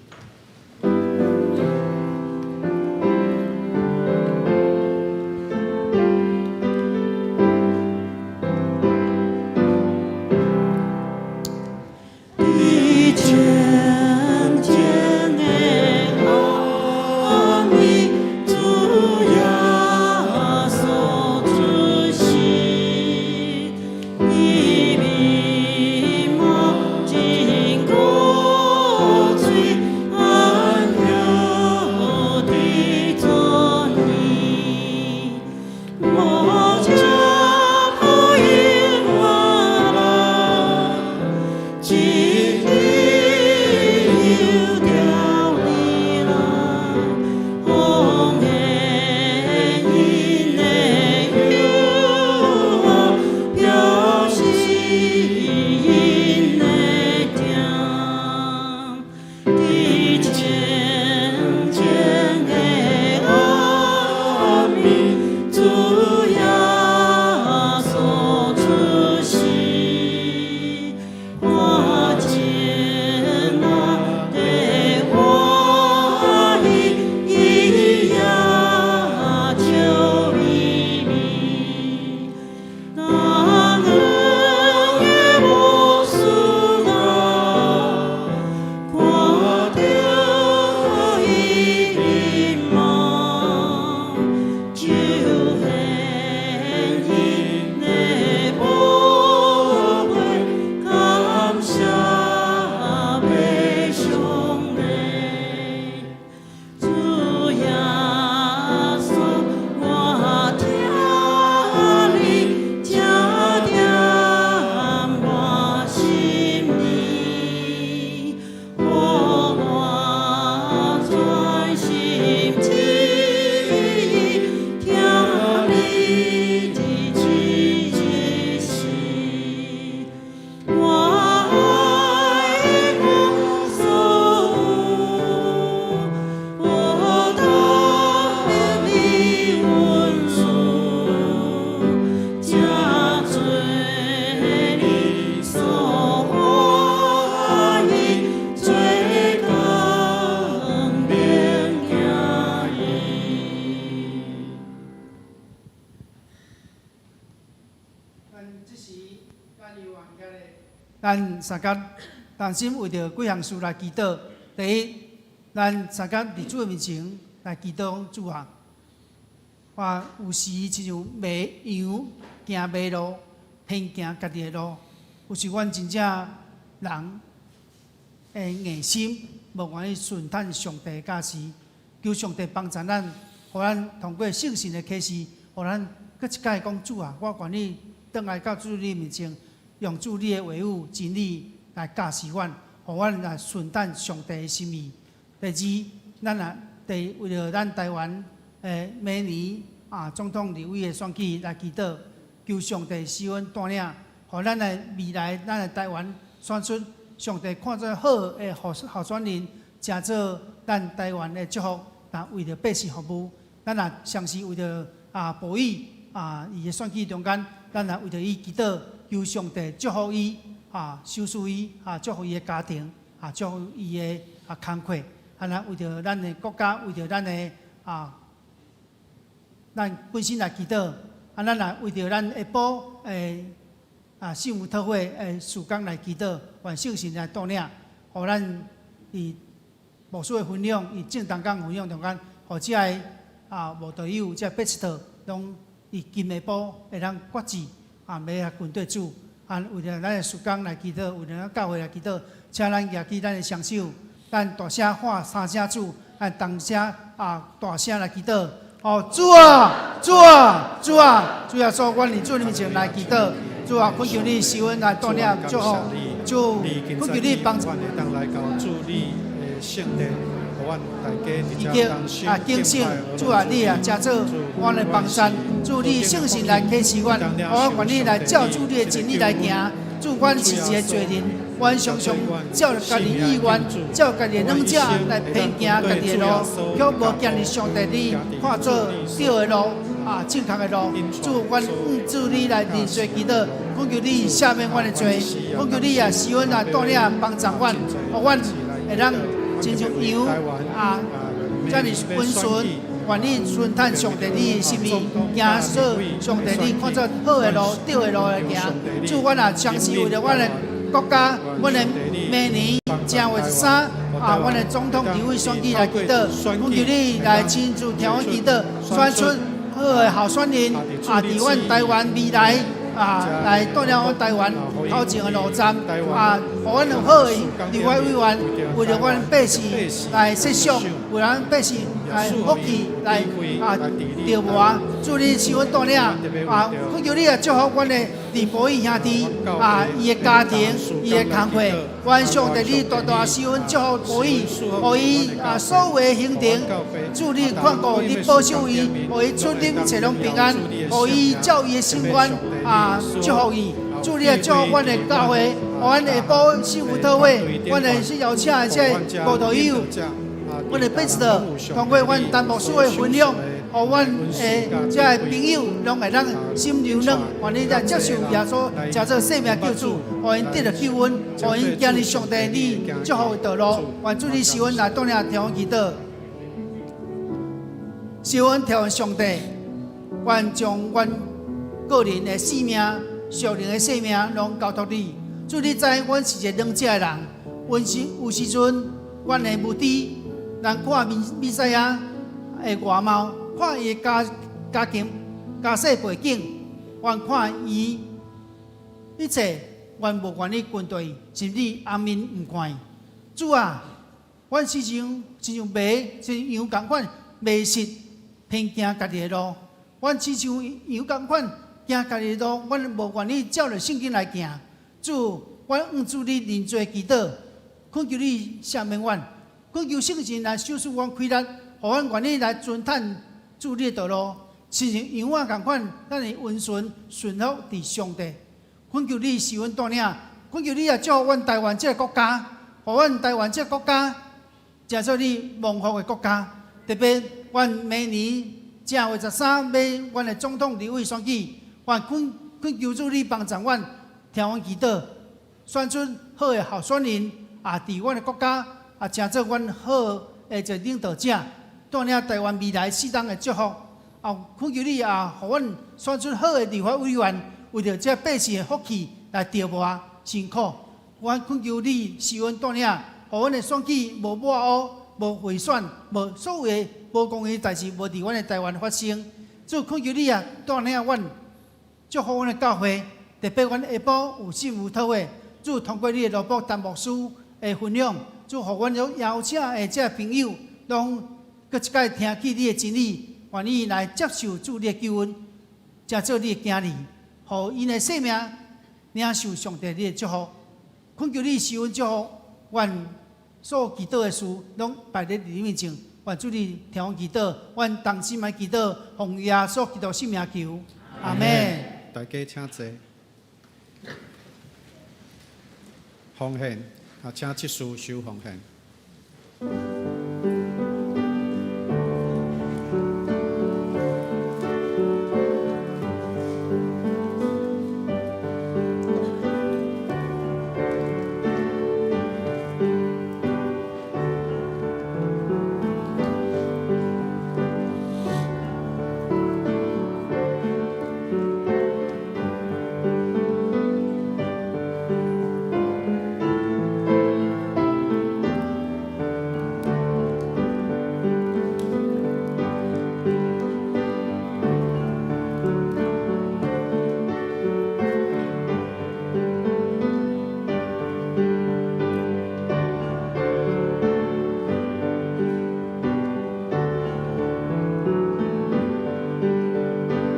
我咱三甲同心为着几项事来祈祷。第一，咱三甲伫主的面前来祈祷主啊，我有时亲像迷羊行迷路，偏行家己的路，有时阮真正人的硬心无愿意顺探上帝的教示，求上帝帮助咱，互咱通过圣神的启示，互咱搁一摆讲主啊，我愿意倒来到主你面前，用主你的话语真理来教示阮，互阮来顺探上帝的心意。第二，咱啊，为了咱台湾明年总统立委的选举来祈祷，求上帝施恩带领，互咱的未来，咱的台湾选出上帝看做好的候选人，成做咱台湾的祝福，为着百姓服务。咱也相是为着保佑伊的选举中间，咱也为着伊祈祷，求上帝祝福伊收拾伊祝福伊的家庭祝福伊的工课。为着咱的国家，为着咱的咱本身来祈祷，咱也为着咱下晡圣母特会事工来祈祷，愿圣神来带领，互咱伫无数的分享，伊正当讲分享中间，互这个无道友，这百七道，拢伫今下晡会当决志要来群对主。为着咱的事工来祈祷，为着咱教会来祈祷，请咱举起咱的双手。咱大声喊三声主，同声大声来祈祷。主啊，主啊，主啊，主啊，所阮伫主面前来祈祷。主啊，恳求你施恩来带领祝福。主，恳求你帮助。当来到主你的圣殿，互阮大家已经警醒。主啊，你真做阮的帮山。主你圣神来启示阮，我愿意来照主你的真理来行。主，阮是一个罪人，阮常常照家己意愿，照家己软者来偏行家己的路，却无经历上帝你看做对的路正确的路。主，阮主你来认罪祈祷，恳求你赦免阮的罪，恳求你施恩来带领帮助阮，互阮会当亲像羊遮尔温顺。愿意顺探上帝你的心意，行说上帝你看做好的路、对的路来行。主，阮也相信为了阮的国家，阮的明年正月13，阮的总统立委选举来祈祷，恳求你来亲自听阮祈祷，选出好的候选人，伫阮台湾未来来带领阮台湾头前的路站，互阮有好的立法委员，为了阮百姓来设想，为咱百姓来福气来调磨。祝你施恩带领恳求你祝福阮的李博义兄弟伊的家庭、伊的工课，愿上帝你大大施恩祝福博义，互伊所有的行程，祝你看顾你保守伊，互伊出入一切拢平安，互伊照伊的心愿祝福伊。祝你祝福阮的教会，阮下晡幸福特会，阮的去邀请的这无道友，阮的百七道，通过阮陈牧师的分享，互阮的这朋友拢会当心柔软，愿意来接受耶稣，叫做生命救主，互因得到救恩，互因经历上帝你祝福的道路。愿主你施恩来带领听阮祈祷，施恩听阮上帝，愿将阮个人的性命。属灵的生命拢交托你，主你知，阮是一个软者的人，有时阵，阮的目的，人看弥赛亚的外貌，看伊的家庭、家世背景，阮看伊一切，阮无愿意跟对，甚至暗面唔看。主啊，阮时常亲像迷，像羊共款迷失，偏行家己的路，阮时像羊共款。行家己的路，阮无愿意照着圣经来行。主，阮愿主你认罪祈祷，恳求你赦免阮，恳求圣神来修饰阮开力，互阮愿意来遵探主你的道路，亲像羊仔共款，咱的温顺顺服伫上帝。恳求你施恩带领，恳求你也祝福阮台湾这个国家，互阮台湾这个国家，成做你蒙福的国家。特别，阮明年正月13要阮的总统立委选举。愿恳求主你帮助阮，听阮祈祷，选出好的候选人伫阮的国家成做阮好的一个领导者，带领台湾未来世代的祝福。恳求你互阮选出好的立法委员，为着这百姓的福气来调磨辛苦。阮恳求你施恩带领，互阮的选举无抹黑、无贿选、无所有的无公义代志，无伫阮的台湾发生。主恳求你啊，带领阮，祝福阮的教会，特别阮下晡有信有讨的。主通过你的罗卜陈牧师的分享，主互阮邀请的这朋友，拢搁一摆听起你的真理，愿意来接受主你的救恩，加做你的囝儿，互因的性命领受上帝你的祝福。恳求你施恩祝福，愿所祈祷的事拢摆在你面前。愿主你听阮祈祷，愿同心来祈祷，奉耶稣基督圣名求，阿门。大家请坐。奉献啊，请执事收奉献。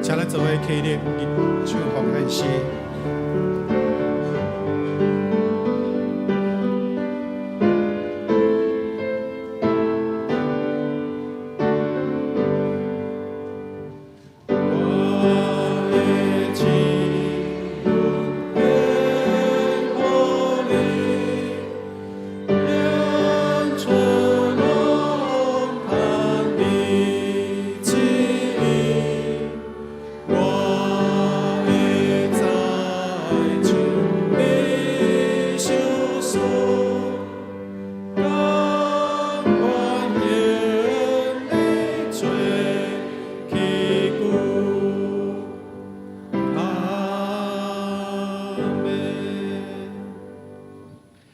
请咱做伙起立，唱奉献诗。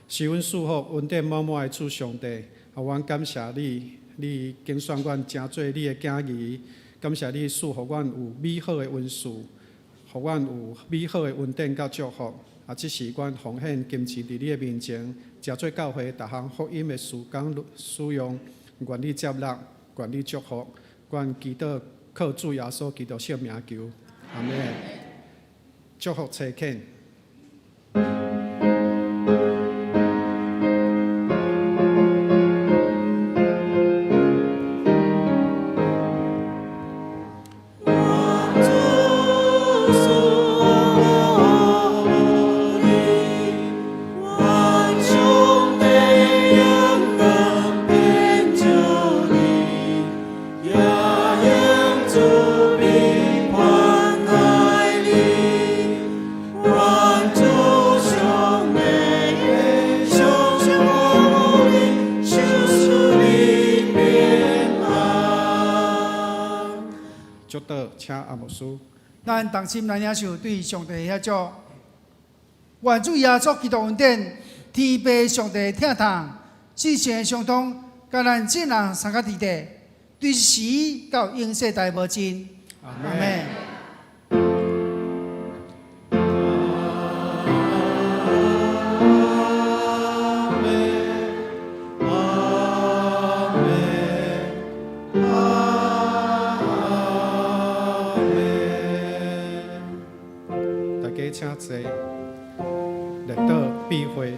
是阮祝福恩典满满的主上帝，阮感谢你，你拣选阮成做你的囝儿，感谢你赐予阮有美好的恩赐，予阮有美好的恩典甲祝福。这是阮奉献金钱伫你的面前，成做教会逐项福音的事工使用，愿你接纳，愿你祝福，愿祈祷靠主耶稣基督圣名求，阿门。祝福车恳。祝祷，请阿牧师。咱同心来领受对上帝的祝，愿主耶稣基督恩典，天父上帝疼痛，世上相通，甲咱众人三脚伫地，对时到永世代无尽。阿阿门。请坐，列岛闭会。